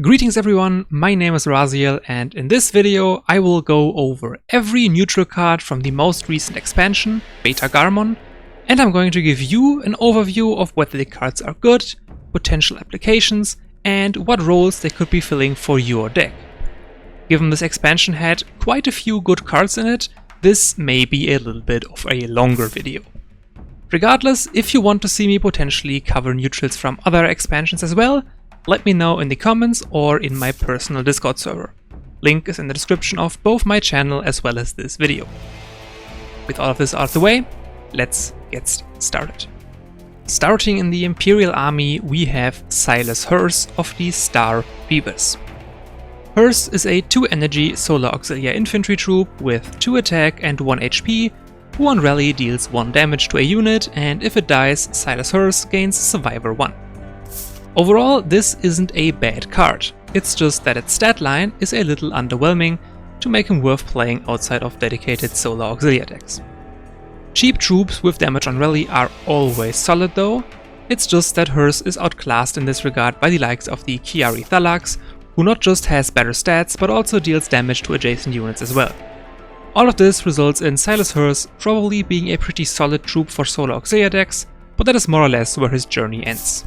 Greetings everyone, my name is Raziel, and in this video I will go over every neutral card from the most recent expansion, Beta-Garmon, and I'm going to give you an overview of whether the cards are good, potential applications, and what roles they could be filling for your deck. Given this expansion had quite a few good cards in it, this may be a little bit of a longer video. Regardless, if you want to see me potentially cover neutrals from other expansions as well, let me know in the comments or in my personal Discord server. Link is in the description of both my channel as well as this video. With all of this out of the way, let's get started. Starting in the Imperial Army, we have Silas Hoerz of the Star Reavers. Hoerz is a 2-energy Solar Auxilia infantry troop with 2 attack and 1 HP, who on rally deals 1 damage to a unit, and if it dies, Silas Hoerz gains Survivor 1. Overall, this isn't a bad card, it's just that its stat line is a little underwhelming to make him worth playing outside of dedicated Solar Auxilia decks. Cheap troops with damage on rally are always solid though, it's just that Hoerz is outclassed in this regard by the likes of the Chiari Thalax, who not just has better stats but also deals damage to adjacent units as well. All of this results in Silas Hoerz probably being a pretty solid troop for Solar Auxilia decks, but that is more or less where his journey ends.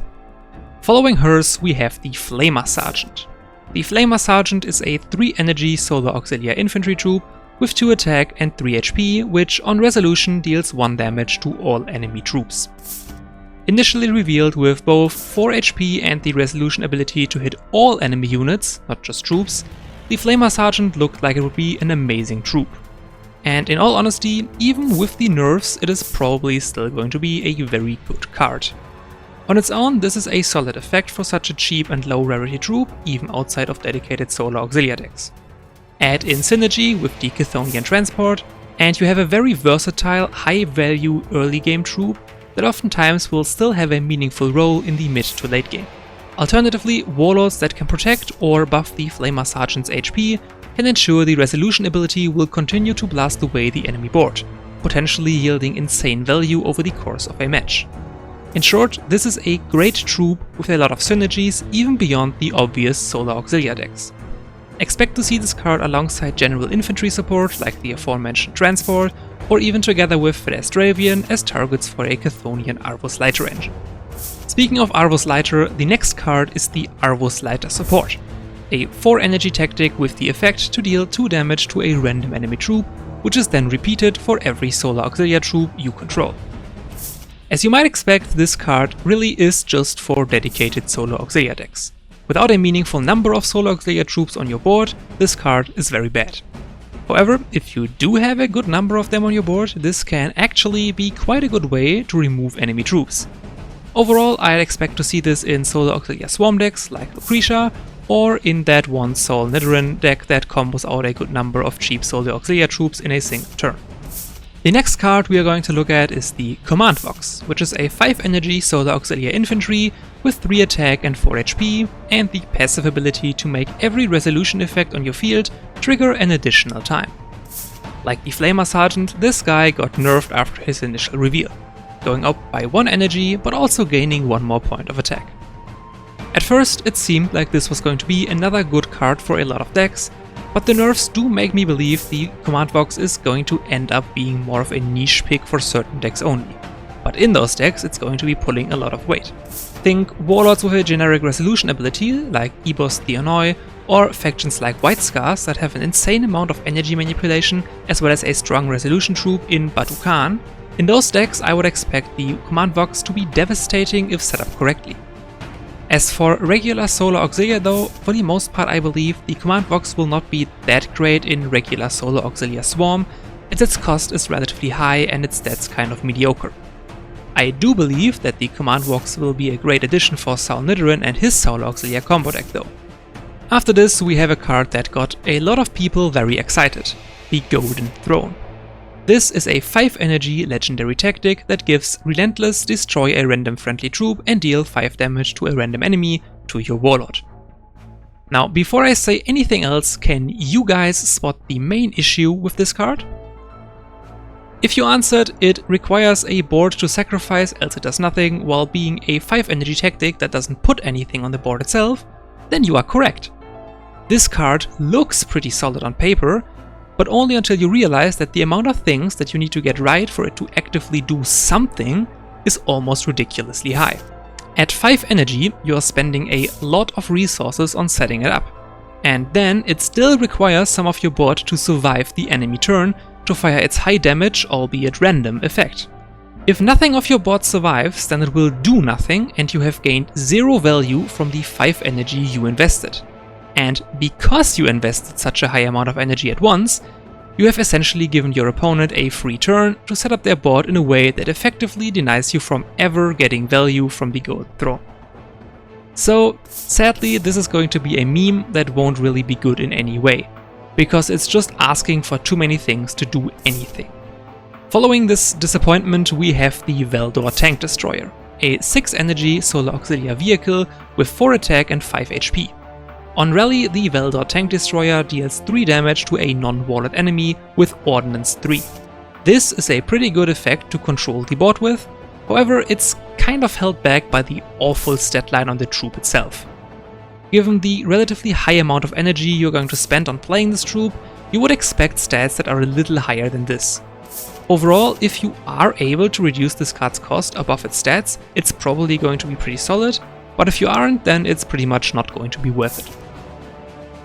Following Hoerz, we have the Flamer Sergeant. The Flamer Sergeant is a 3-energy Solar Auxilia infantry troop with 2 attack and 3 HP, which on resolution deals 1 damage to all enemy troops. Initially revealed with both 4 HP and the resolution ability to hit all enemy units, not just troops, the Flamer Sergeant looked like it would be an amazing troop. And in all honesty, even with the nerfs, it is probably still going to be a very good card. On its own, this is a solid effect for such a cheap and low rarity troop, even outside of dedicated Solar Auxilia decks. Add in synergy with the Cthonian Transport, and you have a very versatile, high value early game troop that oftentimes will still have a meaningful role in the mid to late game. Alternatively, warlords that can protect or buff the Flamer Sergeant's HP can ensure the resolution ability will continue to blast away the enemy board, potentially yielding insane value over the course of a match. In short, this is a great troop with a lot of synergies even beyond the obvious Solar Auxilia decks. Expect to see this card alongside general infantry support like the aforementioned Transport, or even together with Fedestravian as targets for a Chthonian Arvus Lighter engine. Speaking of Arvus Lighter, the next card is the Arvus Lighter Support, a 4-energy tactic with the effect to deal 2 damage to a random enemy troop, which is then repeated for every Solar Auxilia troop you control. As you might expect, this card really is just for dedicated Solar Auxilia decks. Without a meaningful number of Solar Auxilia troops on your board, this card is very bad. However, if you do have a good number of them on your board, this can actually be quite a good way to remove enemy troops. Overall, I'd expect to see this in Solar Auxilia Swarm decks like Lucretia, or in that one Sol Nidoran deck that combos out a good number of cheap Solar Auxilia troops in a single turn. The next card we are going to look at is the Command Vox, which is a 5-energy Solar Auxilia infantry with 3 attack and 4 HP, and the passive ability to make every resolution effect on your field trigger an additional time. Like the Flamer Sergeant, this guy got nerfed after his initial reveal, going up by 1 energy but also gaining 1 more point of attack. At first it seemed like this was going to be another good card for a lot of decks, but the nerfs do make me believe the Command Vox is going to end up being more of a niche pick for certain decks only. But in those decks it's going to be pulling a lot of weight. Think warlords with a generic resolution ability like Ebos Theonoi, or factions like White Scars that have an insane amount of energy manipulation as well as a strong resolution troop in Batu-Khan. In those decks I would expect the Command Vox to be devastating if set up correctly. As for regular Solar Auxilia though, for the most part I believe the Command Vox will not be that great in regular Solar Auxilia Swarm, as its cost is relatively high and its stats kind of mediocre. I do believe that the Command Vox will be a great addition for Sol Nidoran and his Solar Auxilia combo deck though. After this we have a card that got a lot of people very excited, the Golden Throne. This is a 5-energy legendary tactic that gives Relentless destroy a random friendly troop and deal 5 damage to a random enemy to your warlord. Now, before I say anything else, can you guys spot the main issue with this card? If you answered, it requires a board to sacrifice else it does nothing, while being a 5-energy tactic that doesn't put anything on the board itself, then you are correct. This card looks pretty solid on paper, but only until you realize that the amount of things that you need to get right for it to actively do something is almost ridiculously high. At 5 energy, you are spending a lot of resources on setting it up, and then it still requires some of your board to survive the enemy turn to fire its high damage, albeit random, effect. If nothing of your board survives, then it will do nothing and you have gained 0 value from the 5 energy you invested. And because you invested such a high amount of energy at once, you have essentially given your opponent a free turn to set up their board in a way that effectively denies you from ever getting value from the gold throw. So, sadly, this is going to be a meme that won't really be good in any way, because it's just asking for too many things to do anything. Following this disappointment, we have the Valdor Tank Destroyer, a 6 energy Solar Auxilia vehicle with 4 attack and 5 HP. On rally, the Valdor Tank Destroyer deals 3 damage to a non-walled enemy with Ordnance 3. This is a pretty good effect to control the board with, however it's kind of held back by the awful stat line on the troop itself. Given the relatively high amount of energy you're going to spend on playing this troop, you would expect stats that are a little higher than this. Overall, if you are able to reduce this card's cost above its stats, it's probably going to be pretty solid, but if you aren't, then it's pretty much not going to be worth it.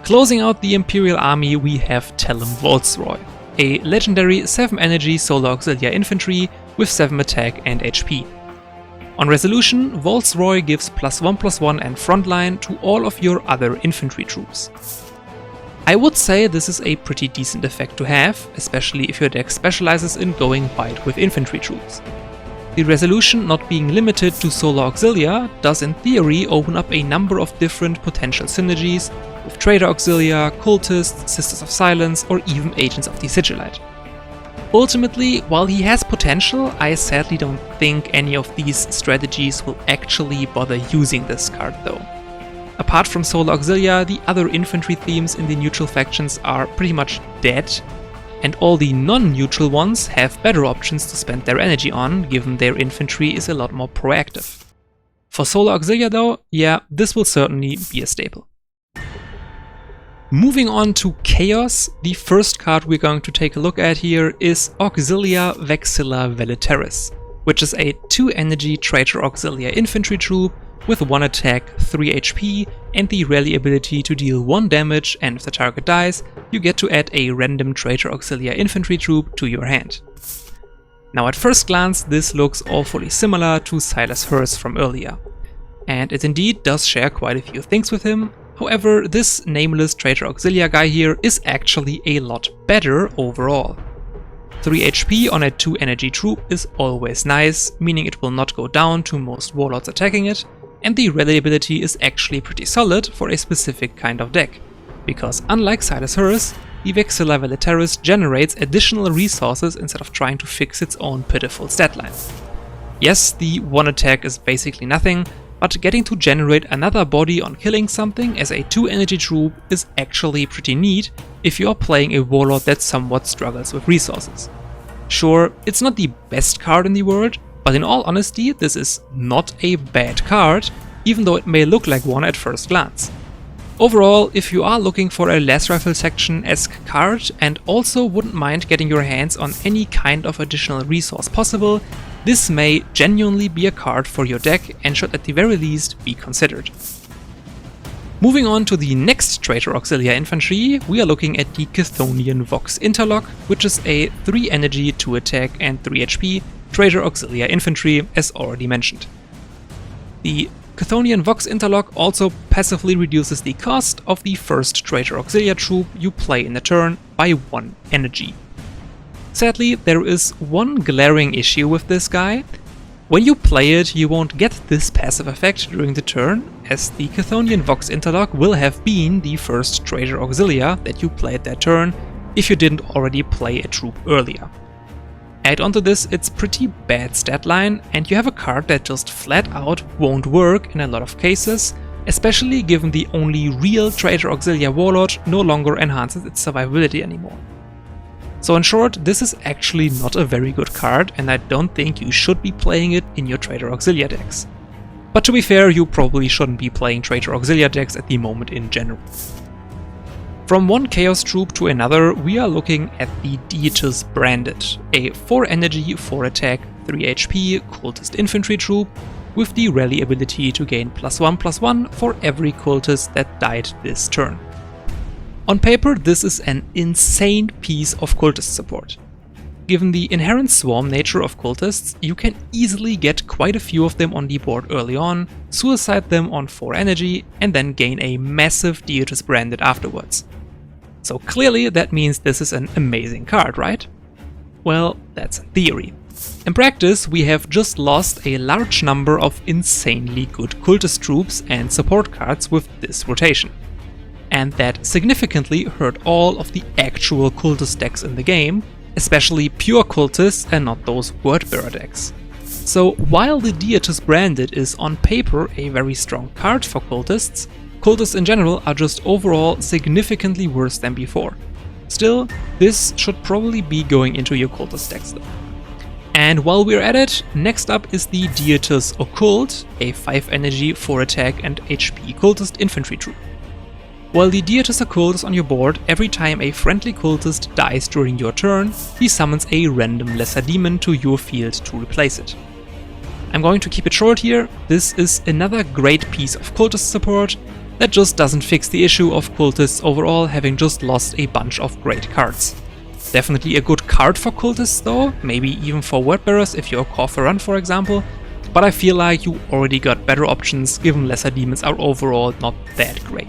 Closing out the Imperial army, we have Tellam Valtzroy, a legendary 7 energy Solar Auxilia infantry with 7 attack and HP. On resolution, Valtzroy gives +1/+1 and frontline to all of your other infantry troops. I would say this is a pretty decent effect to have, especially if your deck specializes in going wide with infantry troops. The resolution not being limited to Solar Auxilia does in theory open up a number of different potential synergies with Traitor Auxilia, Cultists, Sisters of Silence, or even Agents of the Sigillite. Ultimately, while he has potential, I sadly don't think any of these strategies will actually bother using this card though. Apart from Solar Auxilia, the other infantry themes in the neutral factions are pretty much dead, and all the non-neutral ones have better options to spend their energy on, given their infantry is a lot more proactive. For Solar Auxilia though, yeah, this will certainly be a staple. Moving on to Chaos, the first card we're going to take a look at here is Auxilia Vexilla Veletaris, which is a 2 energy Traitor Auxilia infantry troop with 1 attack, 3 HP, and the rally ability to deal 1 damage, and if the target dies, you get to add a random Traitor Auxilia infantry troop to your hand. Now at first glance, this looks awfully similar to Silas Hoerz from earlier, and it indeed does share quite a few things with him. However, this nameless Traitor Auxilia guy here is actually a lot better overall. 3 HP on a 2 energy troop is always nice, meaning it will not go down to most warlords attacking it, and the rally ability is actually pretty solid for a specific kind of deck, because unlike Silas Hoerz, the Vexilla Veletaris generates additional resources instead of trying to fix its own pitiful statline. Yes, the 1 attack is basically nothing, but getting to generate another body on killing something as a 2 energy troop is actually pretty neat if you are playing a warlord that somewhat struggles with resources. Sure, it's not the best card in the world, but in all honesty, this is not a bad card, even though it may look like one at first glance. Overall, if you are looking for a less rifle section-esque card and also wouldn't mind getting your hands on any kind of additional resource possible, this may genuinely be a card for your deck and should at the very least be considered. Moving on to the next Traitor Auxilia infantry, we are looking at the Cthonian Vox Interlock, which is a 3 energy, 2 attack and 3 HP Traitor Auxilia infantry, as already mentioned. The Cthonian Vox Interlock also passively reduces the cost of the first Traitor Auxilia troop you play in a turn by 1 energy. Sadly, there is one glaring issue with this guy. When you play it, you won't get this passive effect during the turn, as the Cthonian Vox Interlock will have been the first Traitor Auxilia that you played that turn if you didn't already play a troop earlier. Add onto this its pretty bad stat line, and you have a card that just flat out won't work in a lot of cases, especially given the only real Traitor Auxilia warlord no longer enhances its survivability anymore. So in short, this is actually not a very good card, and I don't think you should be playing it in your Traitor Auxilia decks. But to be fair, you probably shouldn't be playing Traitor Auxilia decks at the moment in general. From one Chaos troop to another, we are looking at the Deitus Branded, a 4 energy, 4 attack, 3 HP cultist infantry troop with the rally ability to gain +1/+1 for every cultist that died this turn. On paper, this is an insane piece of cultist support. Given the inherent swarm nature of cultists, you can easily get quite a few of them on the board early on, suicide them on 4 energy, and then gain a massive Deitus Branded afterwards. So clearly that means this is an amazing card, right? Well, that's in theory. In practice, we have just lost a large number of insanely good cultist troops and support cards with this rotation. And that significantly hurt all of the actual cultist decks in the game, especially pure cultists and not those wordbearer decks. So while the Deitus Branded is on paper a very strong card for cultists, cultists in general are just overall significantly worse than before. Still, this should probably be going into your cultist decks though. And while we're at it, next up is the Deitus Occult, a 5 energy, 4 attack and HP cultist infantry troop. While the Deitus Occult is on your board, every time a friendly cultist dies during your turn, he summons a random lesser demon to your field to replace it. I'm going to keep it short here. This is another great piece of cultist support that just doesn't fix the issue of cultists overall having just lost a bunch of great cards. Definitely a good card for cultists though, maybe even for wordbearers if you're Corphoran for example, but I feel like you already got better options given lesser demons are overall not that great.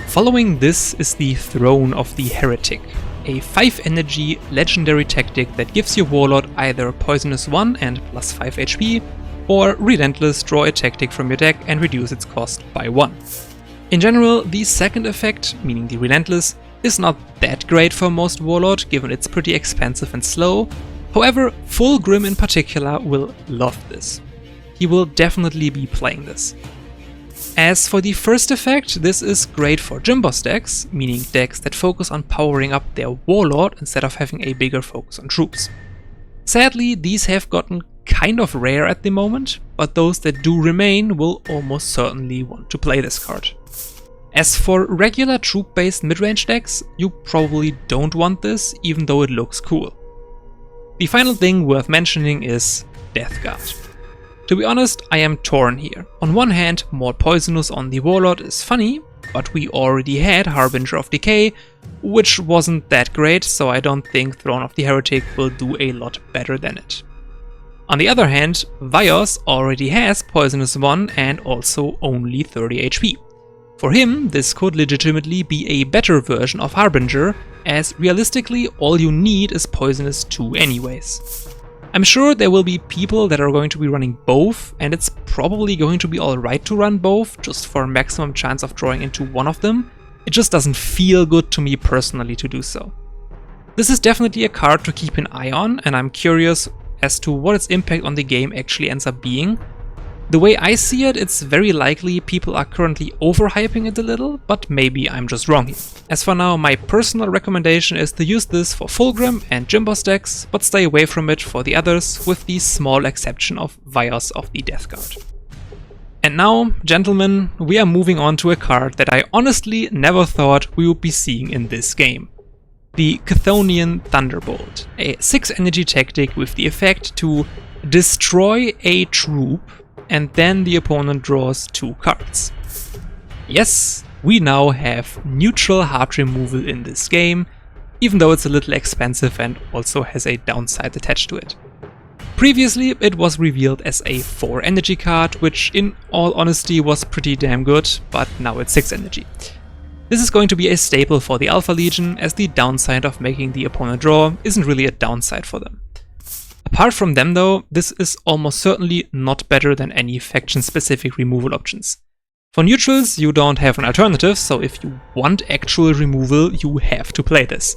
Following this is the Throne of the Heretic, a 5 energy legendary tactic that gives your warlord either Poisonous 1 and +5 HP, or Relentless, draw a tactic from your deck and reduce its cost by 1. In general, the second effect, meaning the Relentless, is not that great for most warlord given it's pretty expensive and slow, however Fulgrim in particular will love this. He will definitely be playing this. As for the first effect, this is great for Gym-Boss decks, meaning decks that focus on powering up their warlord instead of having a bigger focus on troops. Sadly, these have gotten kind of rare at the moment, but those that do remain will almost certainly want to play this card. As for regular troop-based midrange decks, you probably don't want this, even though it looks cool. The final thing worth mentioning is Deathguard. To be honest, I am torn here. On one hand, more Poisonous on the Warlord is funny, but we already had Harbinger of Decay, which wasn't that great, so I don't think Throne of the Heretic will do a lot better than it. On the other hand, Vios already has Poisonous 1 and also only 30 HP. For him, this could legitimately be a better version of Harbinger, as realistically all you need is Poisonous 2 anyways. I'm sure there will be people that are going to be running both, and it's probably going to be alright to run both, just for maximum chance of drawing into one of them. It just doesn't feel good to me personally to do so. This is definitely a card to keep an eye on, and I'm curious as to what its impact on the game actually ends up being. The way I see it, it's very likely people are currently overhyping it a little, but maybe I'm just wrong here. As for now, my personal recommendation is to use this for Fulgrim and Gym-Boss decks, but stay away from it for the others, with the small exception of Vios of the Deathguard. And now, gentlemen, we are moving on to a card that I honestly never thought we would be seeing in this game. The Cthonian Thunderbolt, a 6 energy tactic with the effect to destroy a troop and then the opponent draws 2 cards. Yes, we now have neutral heart removal in this game, even though it's a little expensive and also has a downside attached to it. Previously, it was revealed as a 4 energy card, which in all honesty was pretty damn good, but now it's 6 energy. This is going to be a staple for the Alpha Legion, as the downside of making the opponent draw isn't really a downside for them. Apart from them though, this is almost certainly not better than any faction-specific removal options. For neutrals, you don't have an alternative, so if you want actual removal, you have to play this.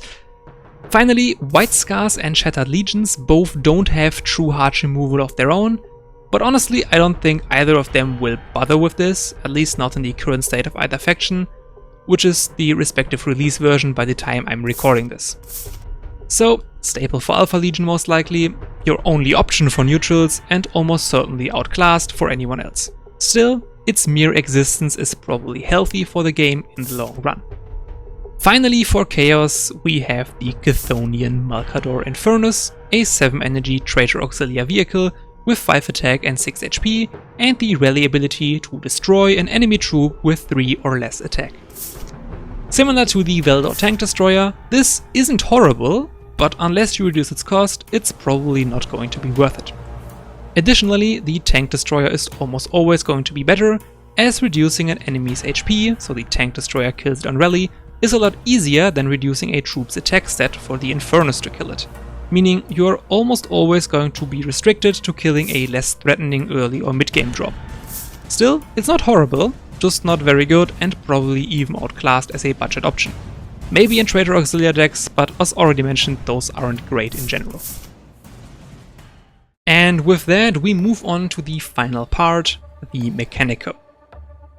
Finally, White Scars and Shattered Legions both don't have true heart removal of their own, but honestly I don't think either of them will bother with this, at least not in the current state of either faction, which is the respective release version by the time I'm recording this. So, staple for Alpha Legion most likely, your only option for neutrals, and almost certainly outclassed for anyone else. Still, its mere existence is probably healthy for the game in the long run. Finally, for Chaos, we have the Chthonian Malcador Infernus, a 7 energy Traitor Auxilia vehicle with 5 attack and 6 HP, and the rally ability to destroy an enemy troop with 3 or less attack. Similar to the Valdor tank destroyer, this isn't horrible, but unless you reduce its cost, it's probably not going to be worth it. Additionally, the tank destroyer is almost always going to be better, as reducing an enemy's HP, so the tank destroyer kills it on rally, is a lot easier than reducing a troop's attack stat for the Infernus to kill it, meaning you're almost always going to be restricted to killing a less threatening early or mid-game drop. Still, it's not horrible, just not very good and probably even outclassed as a budget option. Maybe in Traitor Auxilia decks, but as already mentioned, those aren't great in general. And with that, we move on to the final part, the Mechanica.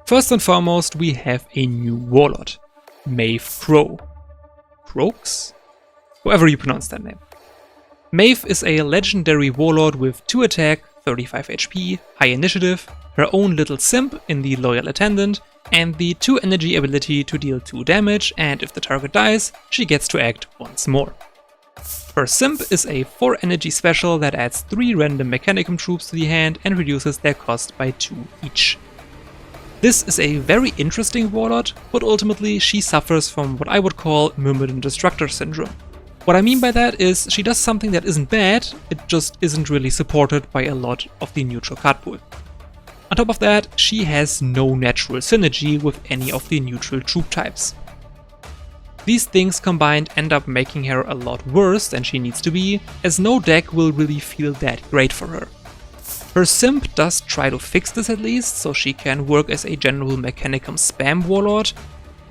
First and foremost, we have a new warlord, Maeph Croux. Croux? However you pronounce that name. Maeph is a legendary warlord with 2 attack, 35 HP, high initiative, her own little simp in the Loyal Attendant, and the 2 energy ability to deal 2 damage, and if the target dies, she gets to act once more. Her simp is a 4 energy special that adds 3 random Mechanicum troops to the hand and reduces their cost by 2 each. This is a very interesting warlord, but ultimately she suffers from what I would call Myrmidon Destructor syndrome. What I mean by that is she does something that isn't bad, it just isn't really supported by a lot of the neutral card pool. On top of that, she has no natural synergy with any of the neutral troop types. These things combined end up making her a lot worse than she needs to be, as no deck will really feel that great for her. Her simp does try to fix this at least, so she can work as a general Mechanicum spam warlord.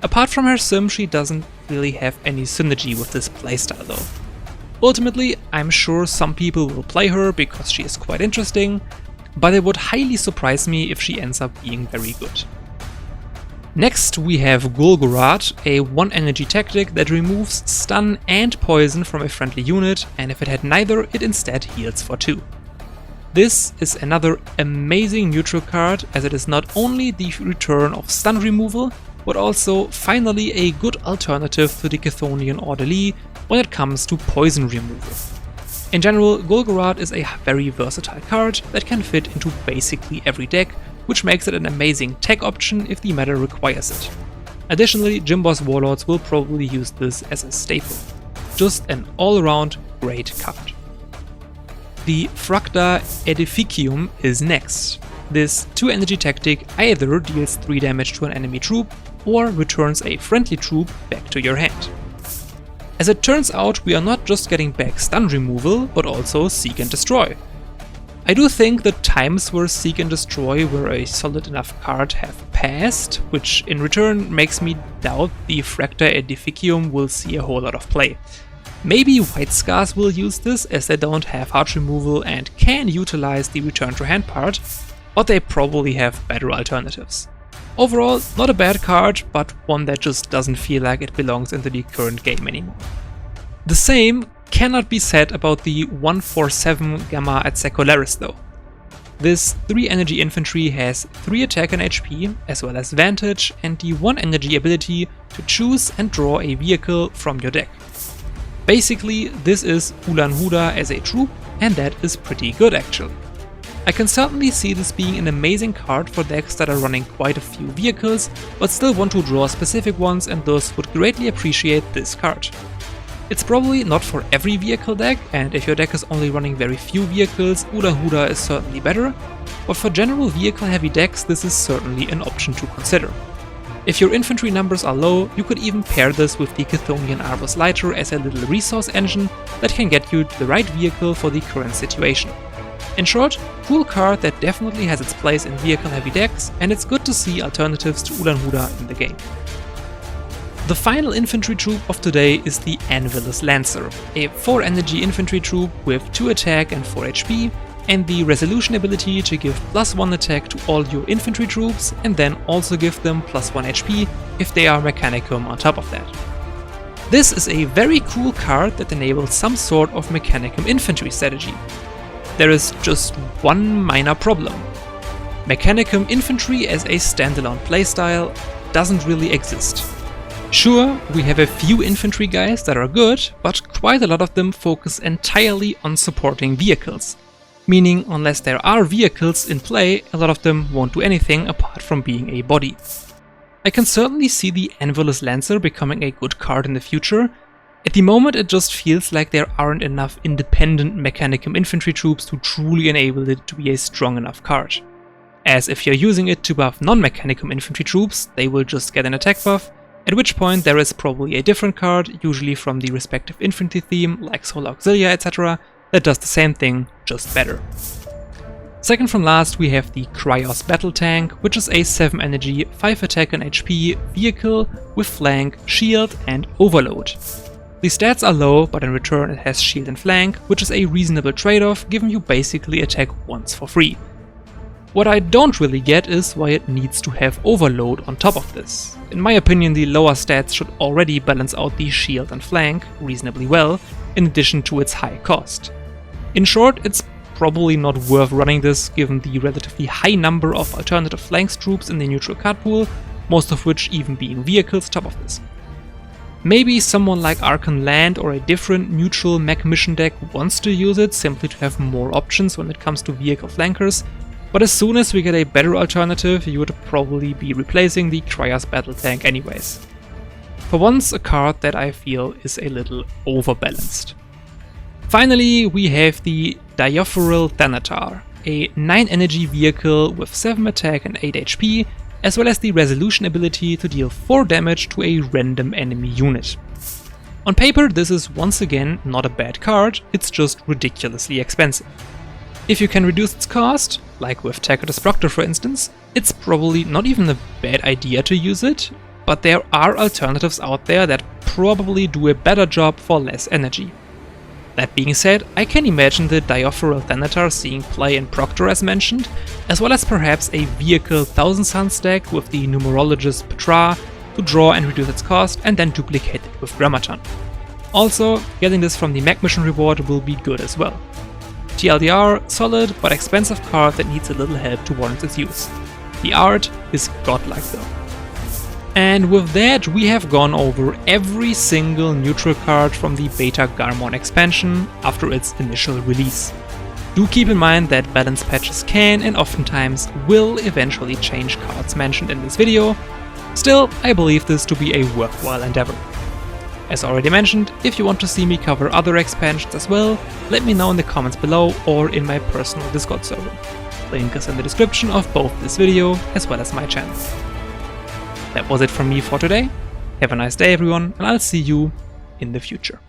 Apart from her simp, she doesn't really have any synergy with this playstyle though. Ultimately, I'm sure some people will play her because she is quite interesting, but it would highly surprise me if she ends up being very good. Next we have Gulgorahd, a 1 energy tactic that removes stun and poison from a friendly unit, and if it had neither, it instead heals for 2. This is another amazing neutral card, as it is not only the return of stun removal, but also finally a good alternative to the Chthonian Orderly when it comes to poison removal. In general, Gulgorahd is a very versatile card that can fit into basically every deck, which makes it an amazing tech option if the meta requires it. Additionally, Jimbo's warlords will probably use this as a staple. Just an all-around great card. The Fracta Aedificium is next. This 2 energy tactic either deals 3 damage to an enemy troop or returns a friendly troop back to your hand. As it turns out, we are not just getting back stun removal, but also Seek and Destroy. I do think the times where Seek and Destroy were a solid enough card have passed, which in return makes me doubt the Fracta Aedificium will see a whole lot of play. Maybe White Scars will use this as they don't have heart removal and can utilize the return to hand part, but they probably have better alternatives. Overall, not a bad card, but one that just doesn't feel like it belongs into the current game anymore. The same cannot be said about the 147 Gamma Adsecularis though. This 3 energy infantry has 3 attack and HP, as well as Vantage, and the 1 energy ability to choose and draw a vehicle from your deck. Basically, this is Ulan Huda as a troop, and that is pretty good actually. I can certainly see this being an amazing card for decks that are running quite a few vehicles, but still want to draw specific ones, and thus would greatly appreciate this card. It's probably not for every vehicle deck, and if your deck is only running very few vehicles, Ulan Huda is certainly better, but for general vehicle heavy decks this is certainly an option to consider. If your infantry numbers are low, you could even pair this with the Chthonian Arvus Lighter as a little resource engine that can get you the right vehicle for the current situation. In short, cool card that definitely has its place in vehicle heavy decks, and it's good to see alternatives to Ulan Huda in the game. The final infantry troop of today is the Anvillus Lancer, a 4 energy infantry troop with 2 attack and 4 HP, and the resolution ability to give +1 attack to all your infantry troops, and then also give them +1 HP if they are Mechanicum on top of that. This is a very cool card that enables some sort of Mechanicum infantry strategy. There is just one minor problem. Mechanicum Infantry as a standalone playstyle doesn't really exist. Sure, we have a few infantry guys that are good, but quite a lot of them focus entirely on supporting vehicles. Meaning, unless there are vehicles in play, a lot of them won't do anything apart from being a body. I can certainly see the Anvillus Lancer becoming a good card in the future. At the moment it just feels like there aren't enough independent Mechanicum infantry troops to truly enable it to be a strong enough card. As if you're using it to buff non-Mechanicum infantry troops, they will just get an attack buff, at which point there is probably a different card, usually from the respective infantry theme, like Solar Auxilia, etc., that does the same thing, just better. Second from last we have the Krios Battle Tank, which is a 7 energy, 5 attack and HP vehicle with flank, shield and overload. The stats are low, but in return it has shield and flank, which is a reasonable trade-off, giving you basically attack once for free. What I don't really get is why it needs to have overload on top of this. In my opinion, the lower stats should already balance out the shield and flank reasonably well, in addition to its high cost. In short, it's probably not worth running this given the relatively high number of alternative flanks troops in the neutral card pool, most of which even being vehicles top of this. Maybe someone like Archon Land or a different neutral mech mission deck wants to use it simply to have more options when it comes to vehicle flankers, but as soon as we get a better alternative, you would probably be replacing the Krios Battle Tank anyways. For once, a card that I feel is a little overbalanced. Finally, we have the Diopheral Thanatar, a 9 energy vehicle with 7 attack and 8 HP, as well as the resolution ability to deal 4 damage to a random enemy unit. On paper, this is once again not a bad card, it's just ridiculously expensive. If you can reduce its cost, like with Deitus Branded for instance, it's probably not even a bad idea to use it, but there are alternatives out there that probably do a better job for less energy. That being said, I can imagine the Diopheral Thanatar seeing play in Proctor as mentioned, as well as perhaps a vehicle Thousand Suns deck with the Numerologist Petra to draw and reduce its cost and then duplicate it with Grammaton. Also, getting this from the Mech Mission reward will be good as well. TLDR, solid but expensive card that needs a little help to warrant its use. The art is godlike though. And with that, we have gone over every single neutral card from the Beta-Garmon expansion after its initial release. Do keep in mind that balance patches can and oftentimes will eventually change cards mentioned in this video. Still, I believe this to be a worthwhile endeavor. As already mentioned, if you want to see me cover other expansions as well, let me know in the comments below or in my personal Discord server. Link is in the description of both this video as well as my channel. That was it from me for today. Have a nice day everyone, and I'll see you in the future.